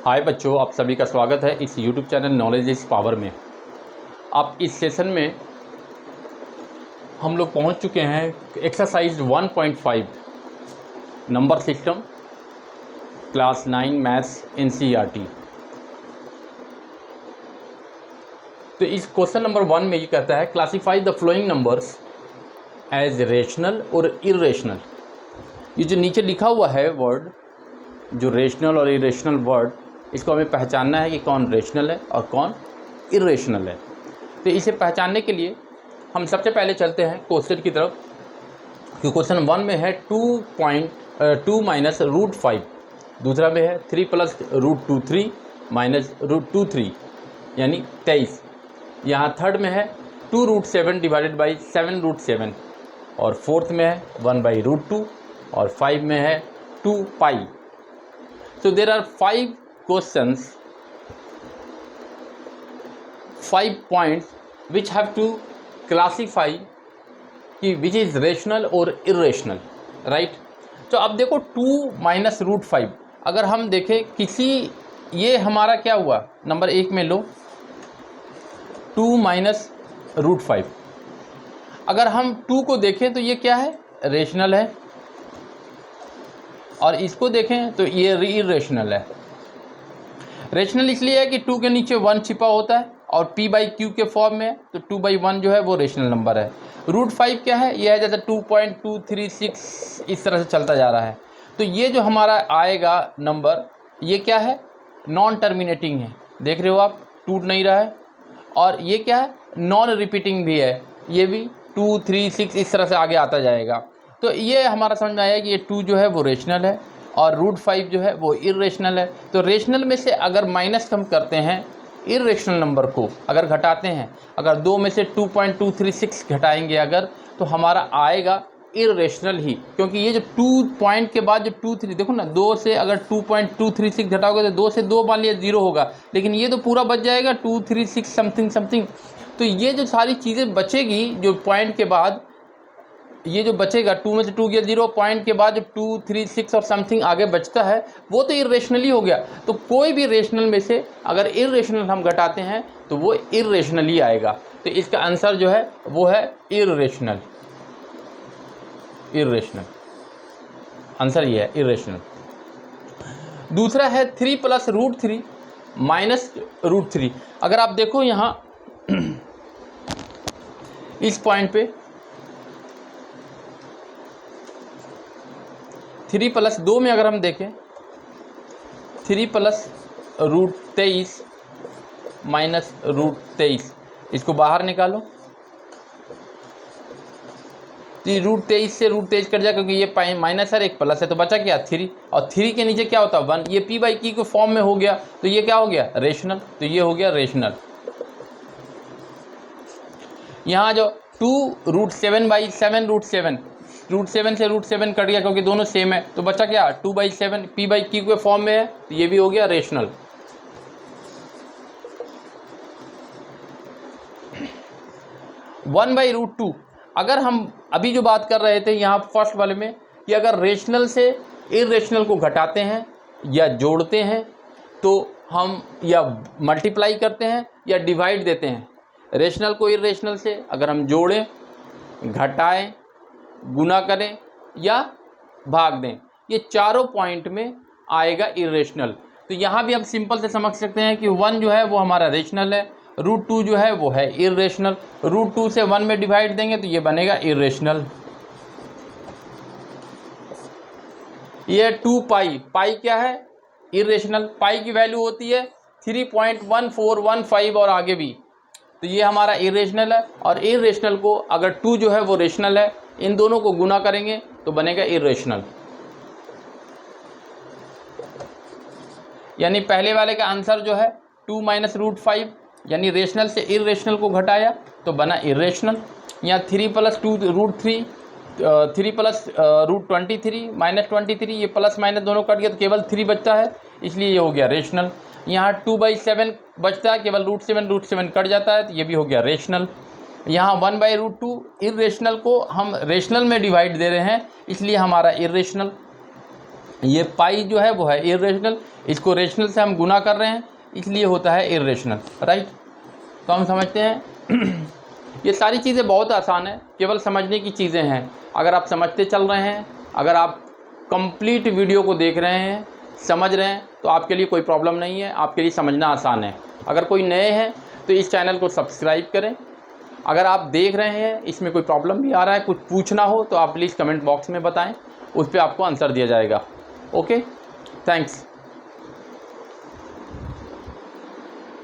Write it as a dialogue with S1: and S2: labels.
S1: हाय बच्चों, आप सभी का स्वागत है इस YouTube channel knowledge is power में। आप इस सेशन में हम लोग पहुंच चुके हैं exercise 1.5 number system class 9 maths NCERT। तो इस क्वेश्चन नंबर 1 में ये कहता है classify the following numbers as rational और इरेशनल। ये जो नीचे लिखा हुआ है वर्ड, जो रेशनल और इरेशनल वर्ड, इसको हमें पहचानना है कि कौन रेशनल है और कौन इरेशनल है। तो इसे पहचानने के लिए हम सबसे पहले चलते हैं क्वेश्चन की तरफ, कि क्वेश्चन 1 में है 2 माइनस रूट 5, दूसरा में है 3 प्लस रूट 2 3 माइनस रूट 2 3 यानी 23। यहाँ थर्ड में है 2 रूट 7 डिवाइडेड बाई 7 रूट 7 और फोर्थ में है 1 बाई रूट 2 और 5 में है 2 पाई। So there are 5 questions, 5 points which have to classify कि which is rational और irrational, right? तो अब देखो 2 माइनस रूट 5, अगर हम देखें किसी, ये हमारा क्या हुआ, नंबर 1 में लो 2 माइनस रूट 5, अगर हम 2 को देखें तो ये क्या है, रेशनल है, और इसको देखें तो ये इरेशनल है। रेशनल इसलिए है कि 2 के नीचे 1 छिपा होता है और p बाई क्यू के फॉर्म में है, तो 2/1 जो है वो रेशनल नंबर है। रूट 5 क्या है, ये है जैसे 2.236 इस तरह से चलता जा रहा है। तो ये जो हमारा आएगा नंबर, ये क्या है, नॉन टर्मिनेटिंग है, देख रहे हो आप, टूट नहीं रहा है। और ये क्या है, नॉन रिपीटिंग भी है, ये भी 2 3 6 इस तरह से आगे आता जाएगा। तो ये हमारा समझ में आया कि ये 2 जो है वो रेशनल है और रूट 5 जो है वो इरेशनल है। तो रेशनल में से अगर माइनस हम करते हैं, इरेशनल नंबर को अगर घटाते हैं, अगर 2 में से 2.236 घटाएंगे अगर, तो हमारा आएगा इरेशनल ही, क्योंकि ये जो 2 पॉइंट के बाद जो 2 3, देखो ना, 2 से अगर 2.236 घटाओगे तो 2 से 2 मान लिया 0 होगा, लेकिन ये तो पूरा बच जाएगा 236 समथिंग समथिंग। तो ये जो सारी चीज़ें बचेगी जो पॉइंट के बाद, ये जो बचेगा 2 में से 2 गया 0, पॉइंट के बाद जो 2 3 6 और समथिंग आगे बचता है वो तो इरेशनली हो गया। तो कोई भी रेशनल में से अगर इरेशनल हम घटाते हैं तो वो इरेशनली आएगा। तो इसका आंसर जो है वो है इरेशनल। इरेशनल आंसर ये है, इरेशनल। दूसरा है 3 प्लस रूट 3 माइनस रूट 3। अगर आप देखो यहाँ इस पॉइंट पे 3 प्लस 2 में अगर हम देखें, 3 प्लस रूट 23 माइनस रूट 23, इसको बाहर निकालो, तो रूट 23 से रूट 23 कट जाए, क्योंकि ये माइनस है, एक प्लस है, तो बचा क्या 3, और 3 के नीचे क्या होता है 1, ये p बाई क्यू के फॉर्म में हो गया, तो ये क्या हो गया, रेशनल। तो ये हो गया रेशनल। यहाँ जो 2 रूट 7 बाई 7 रूट 7, रूट 7 से रूट 7 कट गया क्योंकि दोनों सेम है, तो बचा क्या 2/7, p बाई क्यू के फॉर्म में है, तो ये भी हो गया रेशनल। वन बाई रूट 2, अगर हम अभी जो बात कर रहे थे यहाँ फर्स्ट वाले में, कि अगर रेशनल से इरेशनल को घटाते हैं या जोड़ते हैं तो हम या मल्टीप्लाई करते हैं या डिवाइड देते हैं। रेशनल को इरेशनल से अगर हम जोड़ें, घटाएं, गुना करें या भाग दें, ये चारों पॉइंट में आएगा इरेशनल। तो यहाँ भी हम सिंपल से समझ सकते हैं कि 1 जो है वो हमारा रेशनल है, रूट 2 जो है वो है इरेशनल, रूट 2 से 1 में डिवाइड देंगे तो ये बनेगा इरेशनल। ये 2 पाई, पाई क्या है, इरेशनल। पाई की वैल्यू होती है 3.1415 और आगे भी, तो ये हमारा इरेशनल है। और इरेशनल को अगर 2 जो है वो रेशनल है, इन दोनों को गुना करेंगे तो बनेगा इरेशनल। यानी पहले वाले का आंसर जो है 2 माइनस रूट 5, यानी रेशनल से इरेशनल को घटाया तो बना इरेशनल। यहाँ 3 plus 2 root 3, 3 plus root 23 minus 23, ये प्लस माइनस दोनों कट गया तो केवल 3 बचता है, इसलिए ये हो गया रेशनल। यहाँ 2/7 बचता है, केवल रूट 7 कट जाता है, तो ये भी हो गया रेशनल। यहाँ 1/√2 इरेशनल को हम रेशनल में डिवाइड दे रहे हैं, इसलिए हमारा इरेशनल। ये पाई जो है वो है इर्रेशनल, इसको रेशनल से हम गुना कर रहे हैं इसलिए होता है इर्रेशनल, राइट। तो हम समझते हैं ये सारी चीज़ें बहुत आसान है, केवल समझने की चीज़ें हैं। अगर आप समझते चल रहे हैं, अगर आप कंप्लीट वीडियो को देख रहे हैं, समझ रहे हैं, तो आपके लिए कोई प्रॉब्लम नहीं है, आपके लिए समझना आसान है। अगर कोई नए हैं तो इस चैनल को सब्सक्राइब करें। अगर आप देख रहे हैं इसमें कोई प्रॉब्लम भी आ रहा है, कुछ पूछना हो तो आप प्लीज़ कमेंट बॉक्स में बताएं, उस पर आपको आंसर दिया जाएगा। Okay, thanks.